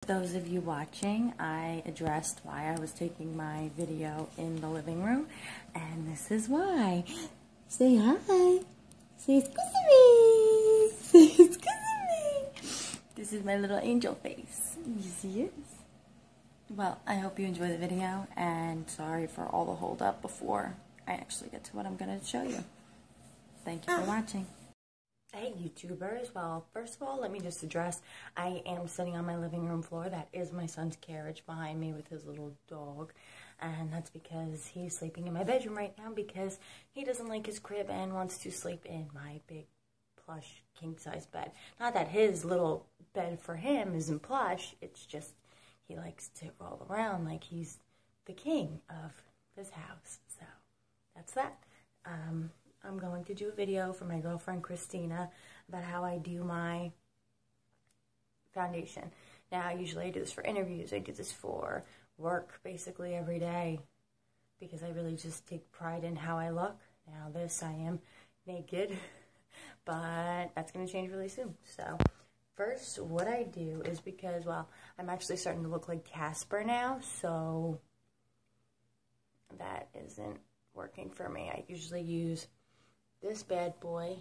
Those of you watching, I addressed why I was taking my video in the living room, and this is why. Say hi. Say excuse me. Say excuse me. This is my little angel face. You see it? Well, I hope you enjoy the video, and sorry for all the hold up before I actually get to what I'm going to show you. Thank you for watching. Hey YouTubers, well first of all let me just address I am sitting on my living room floor. That is my son's carriage behind me with his little dog, and that's because he's sleeping in my bedroom right now because he doesn't like his crib and wants to sleep in my big plush king size bed. Not that his little bed for him isn't plush, it's just he likes to roll around like he's the king of this house. So that's that. I'm going to do a video for my girlfriend Christina about how I do my foundation. Now, usually I do this for interviews. I do this for work basically every day because I really just take pride in how I look. Now this, I am naked, but that's going to change really soon. So first, what I do is because, well, I'm actually starting to look like Casper now, so that isn't working for me. I usually use this bad boy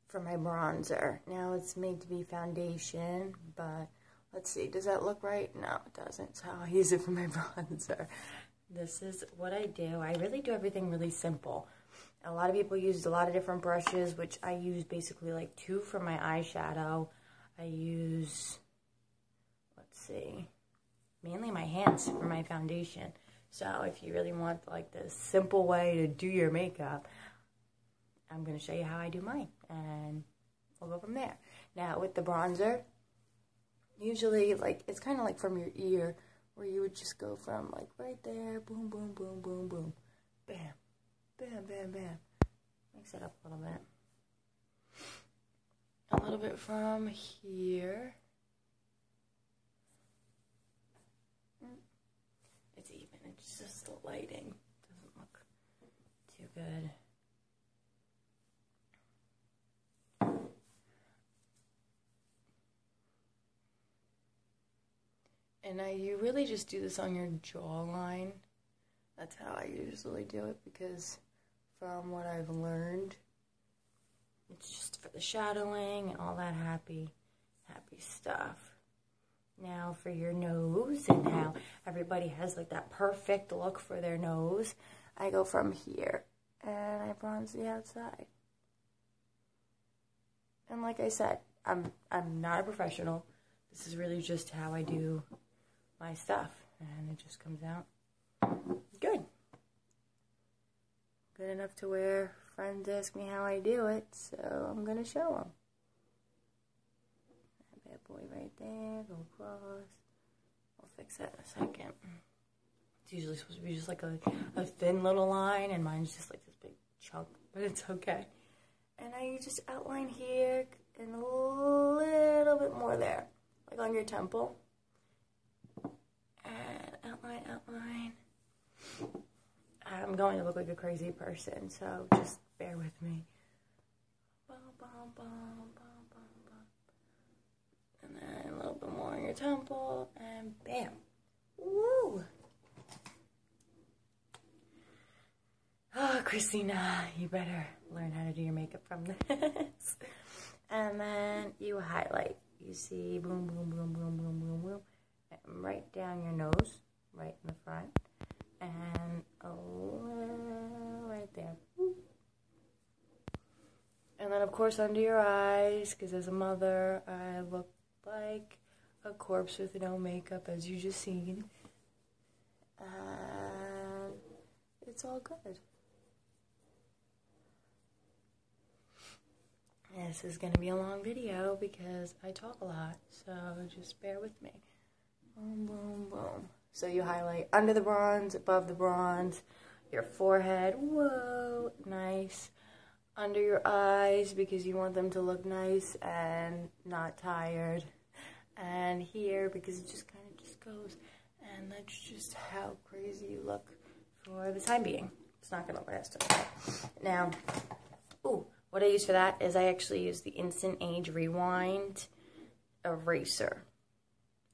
for my bronzer. Now it's made to be foundation, but let's see, does that look right? No, it doesn't, so I'll use it for my bronzer. This is what I do. I really do everything really simple. A lot of people use a lot of different brushes, which I use basically like 2 for my eyeshadow. I use, let's see, mainly my hands for my foundation. So if you really want like this simple way to do your makeup, I'm going to show you how I do mine, and we'll go from there. Now with the bronzer, usually like it's kind of like from your ear, where you would just go from like right there, boom, boom, boom, boom, boom, bam, bam, bam, bam. Mix it up a little bit. A little bit from here. It's even. It's just the lighting doesn't look too good. And you really just do this on your jawline. That's how I usually do it because from what I've learned, it's just for the shadowing and all that happy stuff. Now for your nose and how everybody has like that perfect look for their nose, I go from here and I bronze the outside. And like I said, I'm not a professional. This is really just how I do my stuff, and it just comes out good. Good enough to where friends ask me how I do it, so I'm gonna show them. Bad boy right there, go across. I'll fix that in a second. It's usually supposed to be just like a thin little line, and mine's just like this big chunk, but it's okay. And I just outline here and a little bit more there, like on your temple. And outline. I'm going to look like a crazy person, so just bear with me. Bum, bum, bum, bum, bum, bum. And then a little bit more on your temple, and bam. Woo! Oh, Christina, you better learn how to do your makeup from this. And then you highlight. You see, boom, boom, boom, boom, boom, boom, boom. And right down your nose, right in the front. And a little right there. And then, of course, under your eyes, because as a mother, I look like a corpse with no makeup, as you just seen. And it's all good. This is going to be a long video because I talk a lot, so just bear with me. Boom, boom, boom. So you highlight under the bronze, above the bronze, your forehead, whoa, nice. Under your eyes because you want them to look nice and not tired. And here because it just kind of just goes. And that's just how crazy you look for the time being. It's not going to last. Now, what I use for that is I actually use the Instant Age Rewind eraser.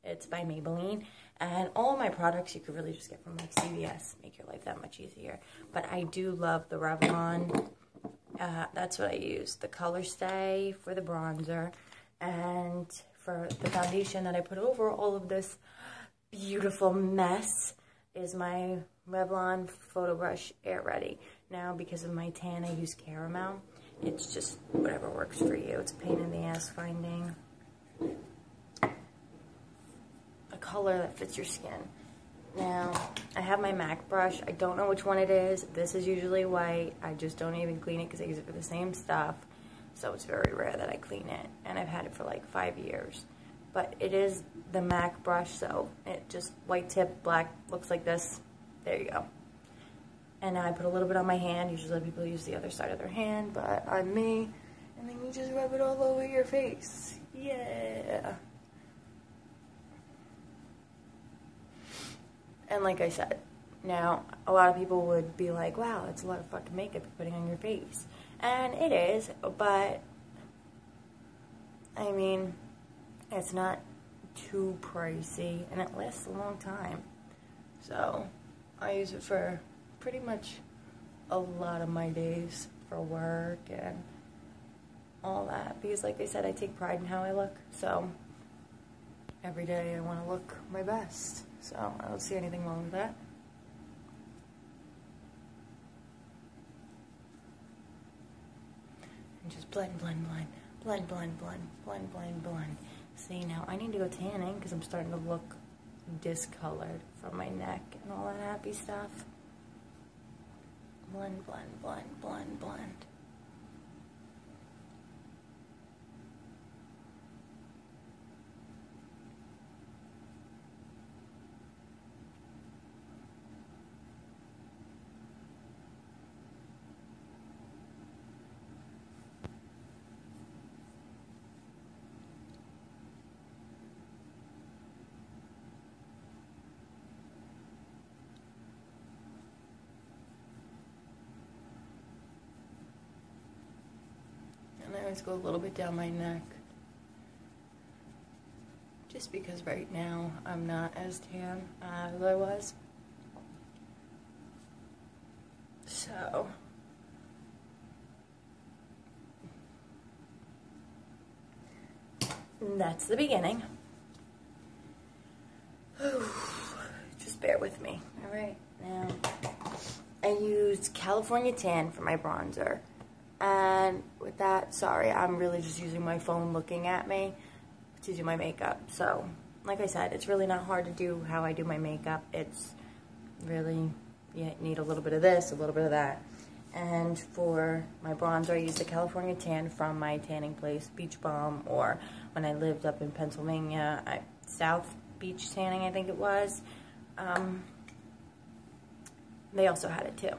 It's by Maybelline. And all my products you could really just get from like CVS. Make your life that much easier. But I do love the Revlon. That's what I use. The Color Stay for the bronzer. And for the foundation that I put over all of this beautiful mess is my Revlon Photo Brush Air Ready. Now, because of my tan, I use Caramel. It's just whatever works for you. It's a pain in the ass finding a color that fits your skin. Now, I have my MAC brush. I don't know which one it is. This is usually white. I just don't even clean it because I use it for the same stuff. So it's very rare that I clean it. And I've had it for like 5 years. But it is the MAC brush, so it just white tip, black, looks like this. There you go. And now I put a little bit on my hand. Usually people use the other side of their hand, but I'm me. And then you just rub it all over your face. Yeah. And like I said, now a lot of people would be like, wow, that's a lot of fucking makeup you're putting on your face. And it is, but I mean, it's not too pricey and it lasts a long time. So I use it for pretty much a lot of my days for work and all that, because like I said, I take pride in how I look. So every day I want to look my best. So I don't see anything wrong with that. And just blend, blend, blend, blend, blend, blend, blend, blend, blend. See, now I need to go tanning because I'm starting to look discolored from my neck and all that happy stuff. Blend, blend, blend, blend, blend. I always go a little bit down my neck, just because right now I'm not as tan as I was. So that's the beginning. Just bear with me. All right, now I used California Tan for my bronzer. And with that, sorry, I'm really just using my phone looking at me to do my makeup. So, like I said, it's really not hard to do how I do my makeup. It's really, you need a little bit of this, a little bit of that. And for my bronzer, I used the California Tan from my tanning place, Beach Balm, or when I lived up in Pennsylvania, South Beach Tanning, I think it was. They also had it too.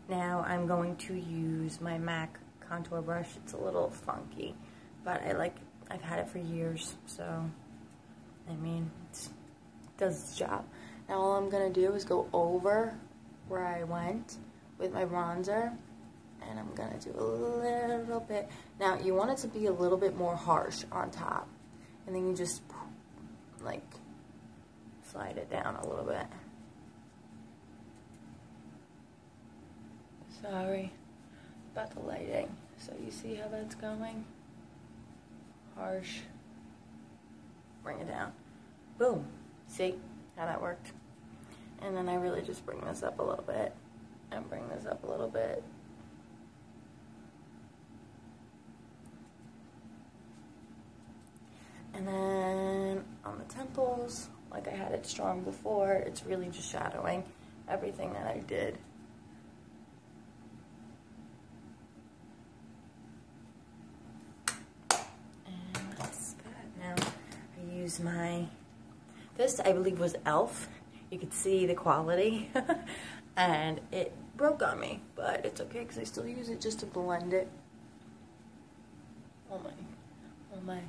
Now I'm going to use my MAC contour brush. It's a little funky, but I've had it for years, so I mean, it does its job. Now all I'm gonna do is go over where I went with my bronzer, and I'm gonna do a little bit. Now you want it to be a little bit more harsh on top, and then you just like slide it down a little bit. Sorry about the lighting. So you see how that's going? Harsh. Bring it down. Boom. See how that worked? And then I really just bring this up a little bit. And bring this up a little bit. And then on the temples, like I had it strong before, it's really just shadowing everything that I did. Use this I believe was e.l.f. You could see the quality and it broke on me, but it's okay because I still use it just to blend it. All my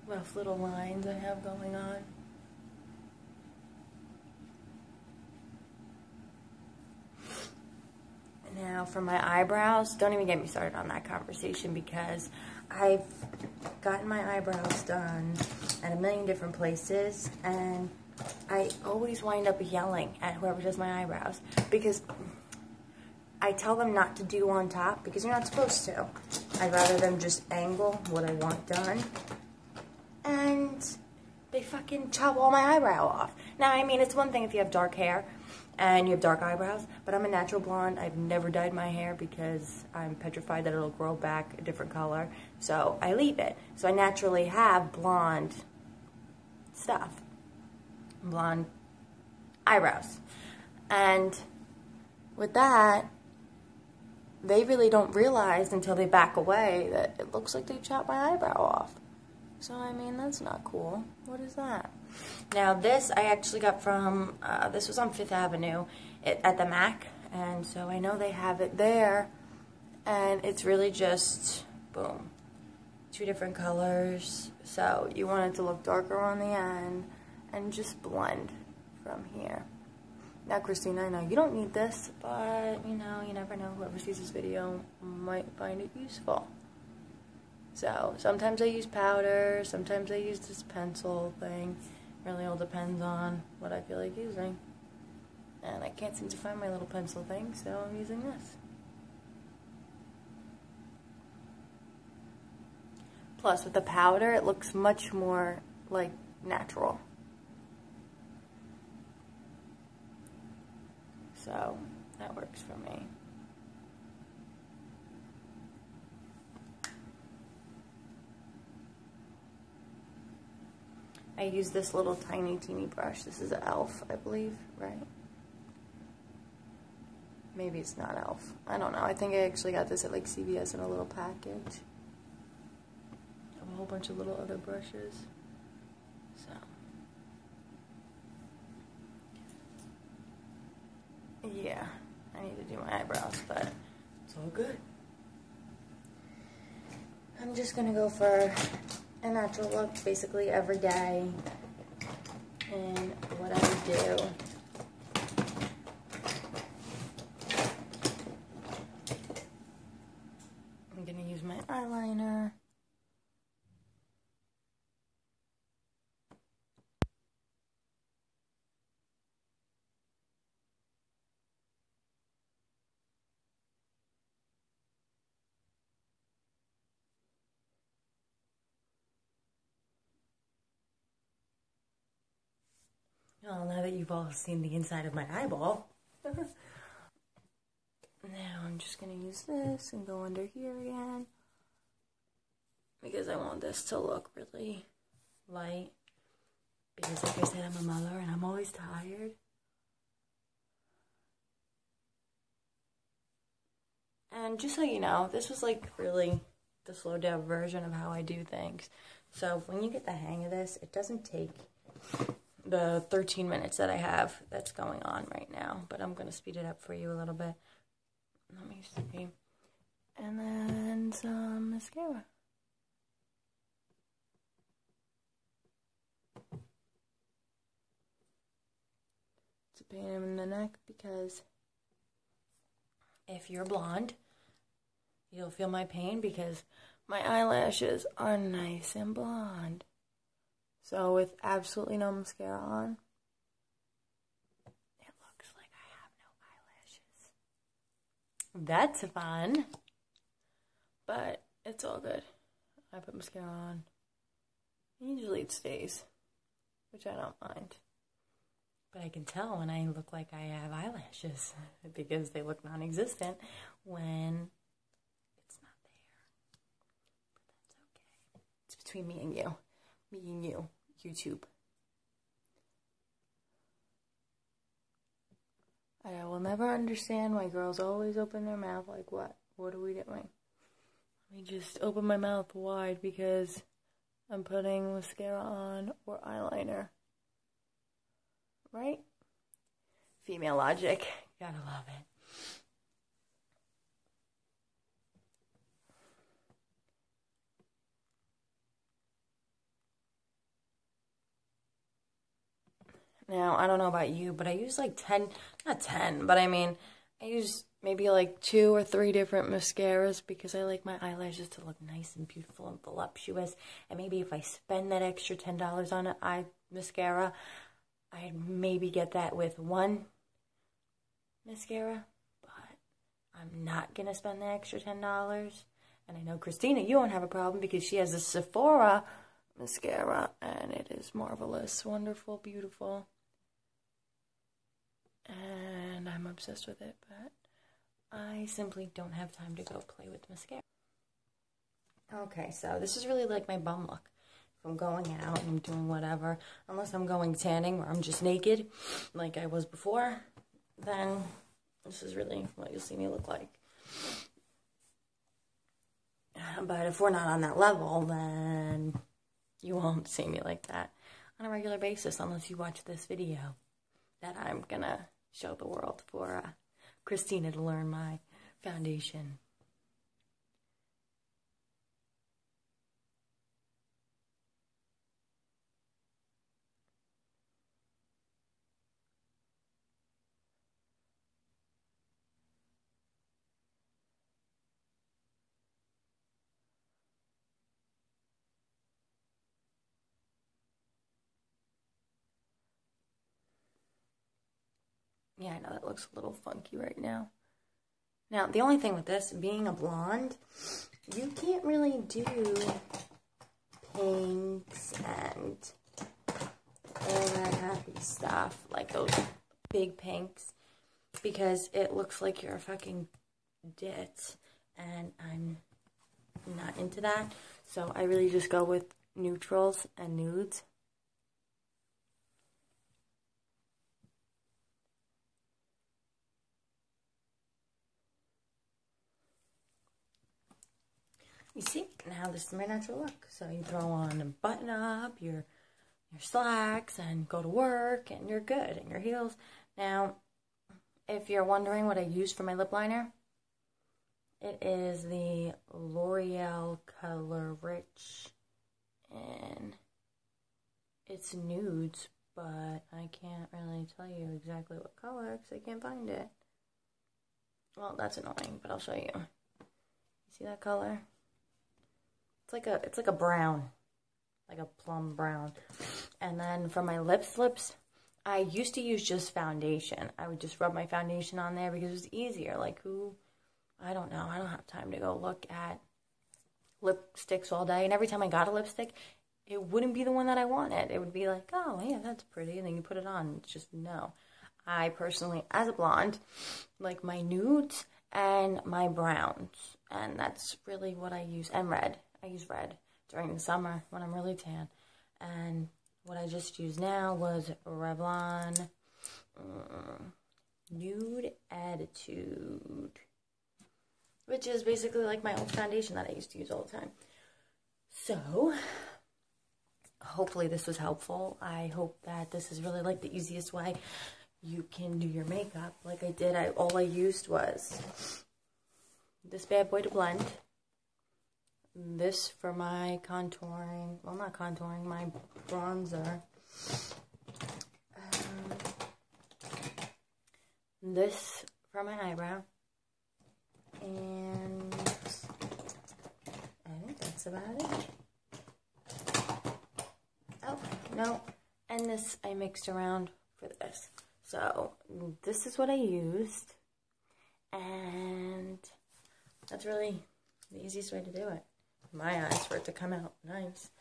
rough little lines I have going on. Now for my eyebrows, don't even get me started on that conversation because I've gotten my eyebrows done at a million different places, and I always wind up yelling at whoever does my eyebrows because I tell them not to do on top because you're not supposed to. I'd rather them just angle what I want done, and they fucking chop all my eyebrow off. Now, I mean, it's one thing if you have dark hair and you have dark eyebrows, but I'm a natural blonde. I've never dyed my hair because I'm petrified that it'll grow back a different color, so I leave it. So I naturally have blonde stuff, blonde eyebrows. And with that, they really don't realize until they back away that it looks like they chopped my eyebrow off. So, I mean, that's not cool. What is that? Now, this I actually got from, this was on 5th Avenue at the MAC. And so I know they have it there. And it's really just, boom, 2 different colors. So you want it to look darker on the end and just blend from here. Now, Christina, I know you don't need this, but, you know, you never know. Whoever sees this video might find it useful. So, sometimes I use powder, sometimes I use this pencil thing. Really all depends on what I feel like using. And I can't seem to find my little pencil thing, so I'm using this. Plus, with the powder, it looks much more, like, natural. So, that works for me. I use this little tiny, teeny brush. This is an e.l.f., I believe, right? Maybe it's not e.l.f. I don't know. I think I actually got this at, like, CVS in a little package. I have a whole bunch of little other brushes. So. Yeah, I need to do my eyebrows, but it's all good. I'm just gonna go for a natural look basically every day. And what I would do, I'm gonna use my eyeliner. Well, now that you've all seen the inside of my eyeball, now I'm just going to use this and go under here again, because I want this to look really light, because like I said, I'm a mother and I'm always tired. And just so you know, this was like really the slowed down version of how I do things. So when you get the hang of this, it doesn't take the 13 minutes that I have that's going on right now, but I'm going to speed it up for you a little bit. Let me see. And then some mascara. It's a pain in the neck because if you're blonde, you'll feel my pain because my eyelashes are nice and blonde. So with absolutely no mascara on, it looks like I have no eyelashes. That's fun. But it's all good. I put mascara on. Usually it stays, which I don't mind. But I can tell when I look like I have eyelashes because they look non-existent when it's not there. But that's okay. It's between me and you. Me and you. YouTube. I will never understand why girls always open their mouth like, what? What are we doing? Let me just open my mouth wide because I'm putting mascara on or eyeliner. Right? Female logic. Gotta love it. Now, I don't know about you, but I use like 10, not 10, but I mean, I use maybe like 2 or 3 different mascaras because I like my eyelashes to look nice and beautiful and voluptuous. And maybe if I spend that extra $10 on an eye mascara, I'd maybe get that with 1 mascara. But I'm not going to spend the extra $10. And I know Christina, you won't have a problem because she has a Sephora mascara. And it is marvelous, wonderful, beautiful. And I'm obsessed with it, but I simply don't have time to go play with mascara. Okay, so this is really like my bum look. If I'm going out and I'm doing whatever, unless I'm going tanning where I'm just naked, like I was before, then this is really what you'll see me look like. But if we're not on that level, then you won't see me like that on a regular basis unless you watch this video that I'm gonna show the world for Christina to learn my foundation. Yeah, I know that looks a little funky right now. Now, the only thing with this, being a blonde, you can't really do pinks and all that happy stuff, like those big pinks, because it looks like you're a fucking ditz, and I'm not into that. So I really just go with neutrals and nudes. You see, now this is my natural look. So you throw on a button up, your slacks, and go to work, and you're good, and your heels. Now, if you're wondering what I use for my lip liner, it is the L'Oreal Color Rich, and it's nudes, but I can't really tell you exactly what color because I can't find it. Well, that's annoying, but I'll show you. You see that color? It's like a brown, like a plum brown. And then for my lips, I used to use just foundation. I would just rub my foundation on there because it was easier. Like I don't know. I don't have time to go look at lipsticks all day. And every time I got a lipstick, it wouldn't be the one that I wanted. It would be like, oh, yeah, that's pretty. And then you put it on. It's just, no. I personally, as a blonde, like my nudes and my browns. And that's really what I use. And red. I use red during the summer when I'm really tan. And what I just used now was Revlon Nude Attitude, which is basically like my old foundation that I used to use all the time. So, hopefully this was helpful. I hope that this is really like the easiest way you can do your makeup. Like I did, all I used was this bad boy to blend. This for my contouring, well, not contouring, my bronzer. This for my eyebrow. And I think that's about it. Oh, no. And this I mixed around for this. So, this is what I used. And that's really the easiest way to do it. My eyes, for it to come out nice.